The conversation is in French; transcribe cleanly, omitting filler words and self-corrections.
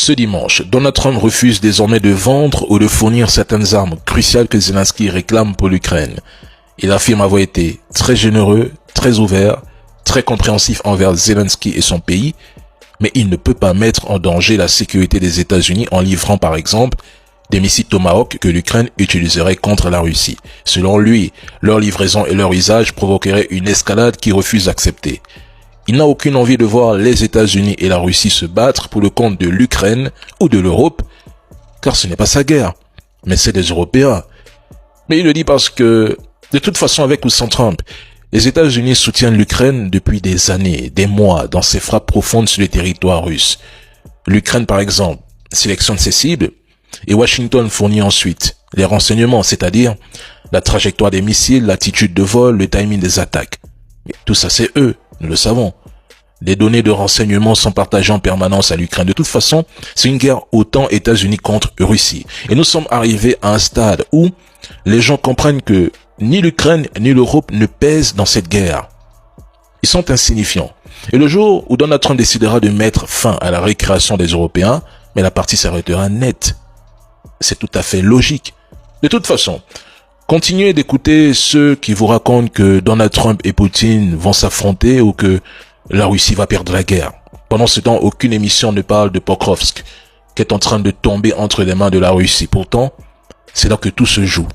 Ce dimanche, Donald Trump refuse désormais de vendre ou de fournir certaines armes cruciales que Zelensky réclame pour l'Ukraine. Il affirme avoir été très généreux, très ouvert, très compréhensif envers Zelensky et son pays, mais il ne peut pas mettre en danger la sécurité des États-Unis en livrant par exemple des missiles Tomahawk que l'Ukraine utiliserait contre la Russie. Selon lui, leur livraison et leur usage provoqueraient une escalade qu'il refuse d'accepter. Il n'a aucune envie de voir les États-Unis et la Russie se battre pour le compte de l'Ukraine ou de l'Europe, car ce n'est pas sa guerre, mais c'est des Européens. Mais il le dit parce que, de toute façon avec ou sans Trump, les États-Unis soutiennent l'Ukraine depuis des années, des mois, dans ses frappes profondes sur le territoire russe. L'Ukraine, par exemple, sélectionne ses cibles, et Washington fournit ensuite les renseignements, c'est-à-dire la trajectoire des missiles, l'attitude de vol, le timing des attaques. Mais tout ça, c'est eux, nous le savons. Les données de renseignement sont partagées en permanence à l'Ukraine. De toute façon, c'est une guerre autant États-Unis contre Russie. Et nous sommes arrivés à un stade où les gens comprennent que ni l'Ukraine ni l'Europe ne pèsent dans cette guerre. Ils sont insignifiants. Et le jour où Donald Trump décidera de mettre fin à la récréation des Européens, mais la partie s'arrêtera net. C'est tout à fait logique. De toute façon, continuez d'écouter ceux qui vous racontent que Donald Trump et Poutine vont s'affronter ou que la Russie va perdre la guerre. Pendant ce temps, aucune émission ne parle de Pokrovsk, qui est en train de tomber entre les mains de la Russie. Pourtant, c'est là que tout se joue.